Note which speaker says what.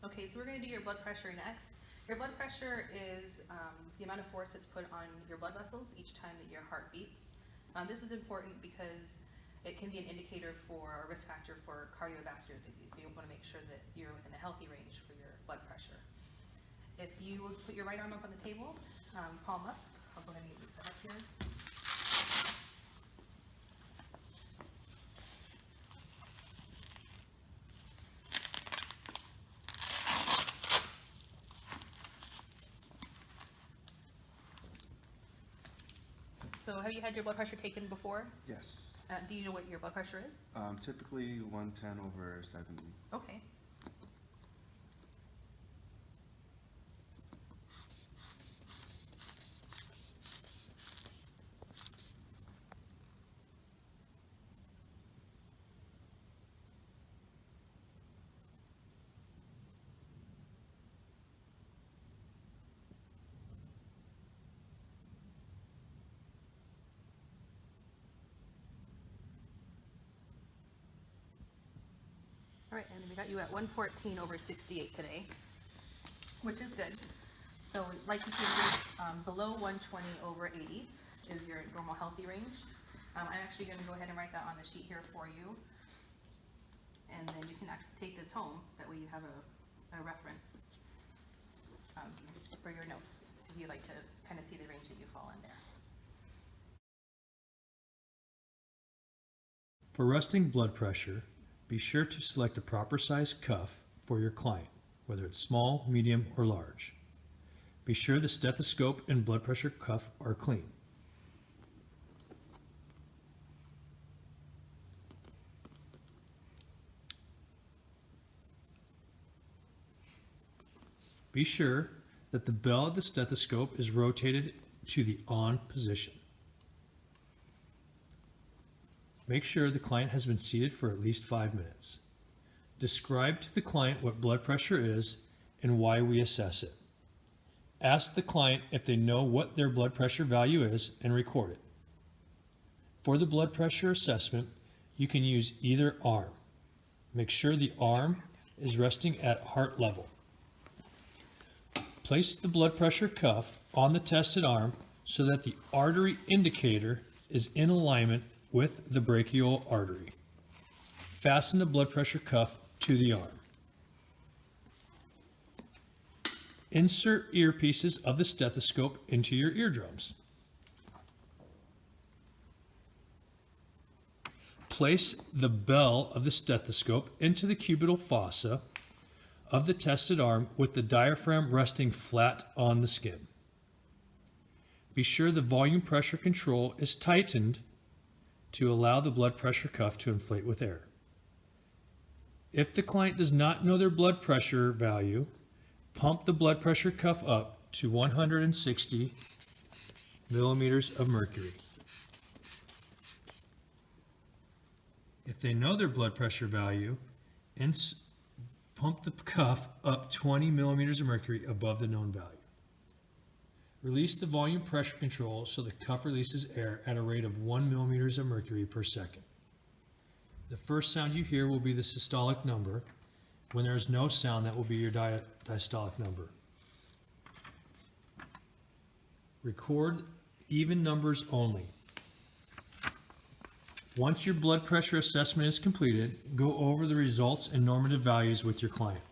Speaker 1: Okay, so we're going to do your blood pressure next. Your blood pressure is the amount of force that's put on your blood vessels each time that your heart beats. This is important because it can be an indicator for a risk factor for cardiovascular disease. So you want to make sure that you're within a healthy range for your blood pressure. If you will put your right arm up on the table, palm up. I'll go ahead and get this set up here. So have you had your blood pressure taken before?
Speaker 2: Yes.
Speaker 1: Do you know what your blood pressure is?
Speaker 2: Typically 110/70.
Speaker 1: Okay. All right, and we got you at 114/68 today, which is good. So we'd like to see below 120/80 is your normal healthy range. I'm actually going to go ahead and write that on the sheet here for you. And then you can actually take this home. That way you have a reference for your notes if you'd like to kind of see the range that you fall in there.
Speaker 3: For resting blood pressure, be sure to select a proper size cuff for your client, whether it's small, medium, or large. Be sure the stethoscope and blood pressure cuff are clean. Be sure that the bell of the stethoscope is rotated to the on position. Make sure the client has been seated for at least 5 minutes. Describe to the client what blood pressure is and why we assess it. Ask the client if they know what their blood pressure value is and record it. For the blood pressure assessment, you can use either arm. Make sure the arm is resting at heart level. Place the blood pressure cuff on the tested arm so that the artery indicator is in alignment with the brachial artery. Fasten the blood pressure cuff to the arm. Insert earpieces of the stethoscope into your eardrums. Place the bell of the stethoscope into the cubital fossa of the tested arm with the diaphragm resting flat on the skin. Be sure the volume pressure control is tightened to allow the blood pressure cuff to inflate with air. If the client does not know their blood pressure value, pump the blood pressure cuff up to 160 millimeters of mercury. If they know their blood pressure value, pump the cuff up 20 millimeters of mercury above the known value. Release the volume pressure control so the cuff releases air at a rate of 1 millimeters of mercury per second. The first sound you hear will be the systolic number. When there is no sound, that will be your diastolic number. Record even numbers only. Once your blood pressure assessment is completed, go over the results and normative values with your client.